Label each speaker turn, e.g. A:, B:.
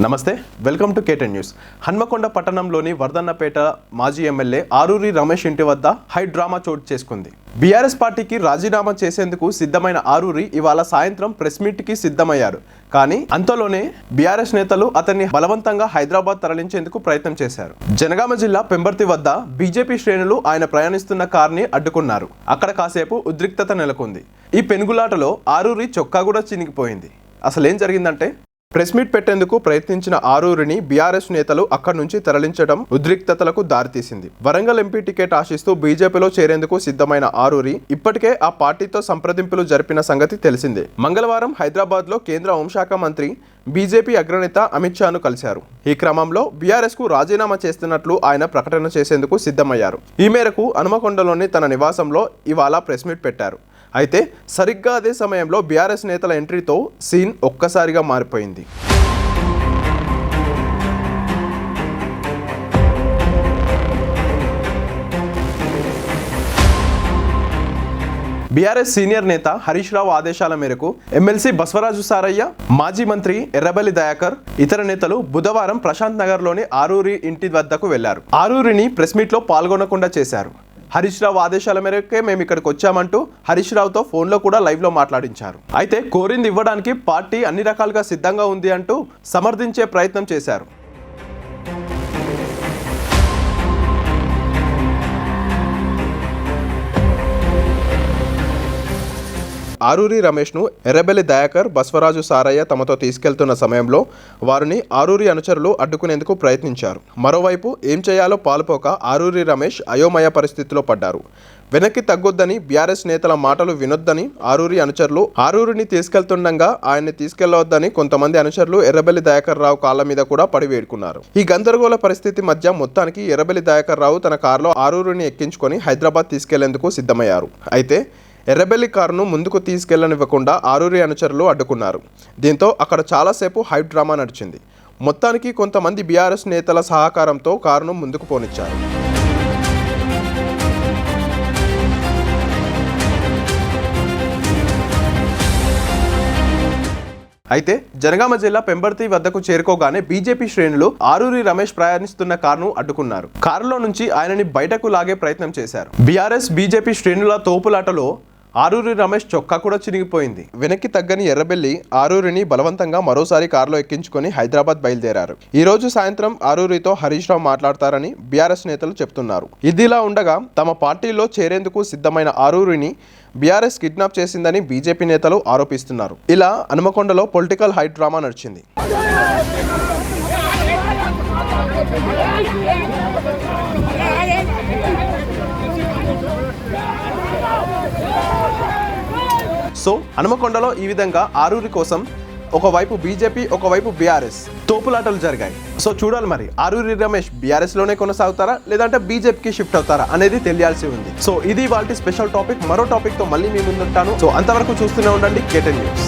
A: నమస్తే, welcome to కేటెన్ news. Hanamkonda పట్టణంలోని వర్ధన్నపేట మాజీ ఎమ్మెల్యే ఆరూరి రమేష్ ఇంటి వద్ద హై డ్రామా చోటు చేసుకుంది. బీఆర్ఎస్ పార్టీకి రాజీనామా చేసేందుకు సిద్ధమైన ఆరూరి ఇవాళ సాయంత్రం ప్రెస్ మీట్ కి సిద్ధమయ్యారు. కానీ అంతలోనే బీఆర్ఎస్ నేతలు అతన్ని బలవంతంగా హైదరాబాద్ తరలించేందుకు ప్రయత్నం చేశారు. జనగామ జిల్లా పెంబర్తి వద్ద బీజేపీ శ్రేణులు ఆయన ప్రయాణిస్తున్న కార్ని అడ్డుకున్నారు. అక్కడ కాసేపు ఉద్రిక్తత నెలకొంది. ఈ పెనుగులాటలో ఆరూరి చొక్కా కూడా చినిగిపోయింది. అసలేం జరిగిందంటే, ప్రెస్ మీట్ పెట్టేందుకు ప్రయత్నించిన ఆరూరిని బీఆర్ఎస్ నేతలు అక్కడి నుంచి తరలించడం ఉద్రిక్తతలకు దారితీసింది. వరంగల్ ఎంపీ టికెట్ ఆశిస్తూ బీజేపీలో చేరేందుకు సిద్ధమైన ఆరూరి ఇప్పటికే ఆ పార్టీతో సంప్రదింపులు జరిపిన సంగతి తెలిసిందే. మంగళవారం హైదరాబాద్లో కేంద్ర హోంశాఖ మంత్రి బీజేపీ అగ్రనేత అమిత్ షాను కలిశారు. ఈ క్రమంలో బీఆర్ఎస్ కు రాజీనామా చేస్తున్నట్లు ఆయన ప్రకటన చేసేందుకు సిద్ధమయ్యారు. ఈ మేరకు హనుమకొండలోని తన నివాసంలో ఇవాళ ప్రెస్ మీట్ పెట్టారు. అయితే సరిగ్గా అదే సమయంలో బీఆర్ఎస్ నేతల ఎంట్రీతో సీన్ ఒక్కసారిగా మారిపోయింది. బీఆర్ఎస్ సీనియర్ నేత హరీష్ రావు ఆదేశాల మేరకు ఎమ్మెల్సీ బసవరాజు సారయ్య, మాజీ మంత్రి ఎర్రబెల్లి దయాకర్, ఇతర నేతలు బుధవారం ప్రశాంత్ నగర్లోని ఆరూరి ఇంటి వద్దకు వెళ్లారు. ఆరూరిని ప్రెస్ మీట్లో పాల్గొనకుండా చేశారు. హరీష్ రావు ఆదేశాల మేరకే మేము ఇక్కడికి వచ్చామంటూ హరీష్ రావుతో ఫోన్లో కూడా లైవ్లో మాట్లాడించారు. అయితే కోరింది ఇవ్వడానికి పార్టీ అన్ని రకాలుగా సిద్ధంగా ఉంది అంటూ సమర్థించే ప్రయత్నం చేశారు. ఆరూరి రమేష్ను ఎర్రబెల్లి దయాకర్, బసవరాజు సారయ్య తమతో తీసుకెళ్తున్న సమయంలో వారిని ఆరూరి అనుచరులు అడ్డుకునేందుకు ప్రయత్నించారు. మరోవైపు ఏం చేయాలో పాలుపోక ఆరూరి రమేష్ అయోమయ పరిస్థితిలో పడ్డారు. వెనక్కి తగ్గొద్దని, బీఆర్ఎస్ నేతల మాటలు వినొద్దని ఆరూరి అనుచరులు ఆరూరిని తీసుకెళ్తుండగా ఆయన్ని తీసుకెళ్లవద్దని కొంతమంది అనుచరులు ఎర్రబెల్లి దయాకర్ రావు కాళ్ల మీద కూడా పడి వేడుకున్నారు. ఈ గందరగోళ పరిస్థితి మధ్య మొత్తానికి ఎర్రబెల్లి దయాకర్ రావు తన కారులో ఆరూరిని ఎక్కించుకొని హైదరాబాద్ తీసుకెళ్లేందుకు సిద్ధమయ్యారు. అయితే ఎర్రబెల్లి కారును ముందుకు తీసుకెళ్లనివ్వకుండా ఆరూరి అనుచరులు అడ్డుకున్నారు. దీంతో అక్కడ చాలాసేపు హై డ్రామా నడిచింది. మొత్తానికి కొంతమంది బీఆర్ఎస్ నేతల సహకారంతో కారును ముందుకు పోనిచ్చారు. అయితే జనగామ జిల్లా పెంబర్తి వద్దకు చేరుకోగానే బీజేపీ శ్రేణులు ఆరూరి రమేష్ ప్రయాణిస్తున్న కారును అడ్డుకున్నారు. కారులో నుంచి ఆయనని బయటకు లాగే ప్రయత్నం చేశారు. బీఆర్ఎస్ బీజేపీ శ్రేణుల తోపులాటలో ఆరూరి రమేష్ చొక్కా కూడా చినిగిపోయింది. వెనక్కి తగ్గని ఎర్రబెల్లి ఆరూరిని బలవంతంగా మరోసారి కారులో ఎక్కించుకొని హైదరాబాద్ బయలుదేరారు. ఈ రోజు సాయంత్రం ఆరూరితో హరీష్ రావు మాట్లాడతారని బీఆర్ఎస్ నేతలు చెప్తున్నారు. ఇదిలా ఉండగా తమ పార్టీలో చేరేందుకు సిద్ధమైన ఆరూరిని బీఆర్ఎస్ కిడ్నాప్ చేసిందని బీజేపీ నేతలు ఆరోపిస్తున్నారు. ఇలా హనుమకొండలో పొలిటికల్ హై డ్రామా నడిచింది. సో హనుమకొండలో ఈ విధంగా ఆరూరి కోసం ఒకవైపు బీజేపీ, ఒకవైపు బీఆర్ఎస్ తోపులాటలు జరిగాయి. సో చూడాలి మరి ఆరూరి రమేష్ బీఆర్ఎస్ లోనే కొనసాగుతారా లేదంటే బీజేపీకి షిఫ్ట్ అవుతారా అనేది తెలియాల్సి ఉంది. సో ఇది ఇవాల్టి స్పెషల్ టాపిక్. మరో టాపిక్ తో మళ్ళీ మీ ముందుంటాను. సో అంతవరకు చూస్తూనే ఉండండి కేటెన్ న్యూస్.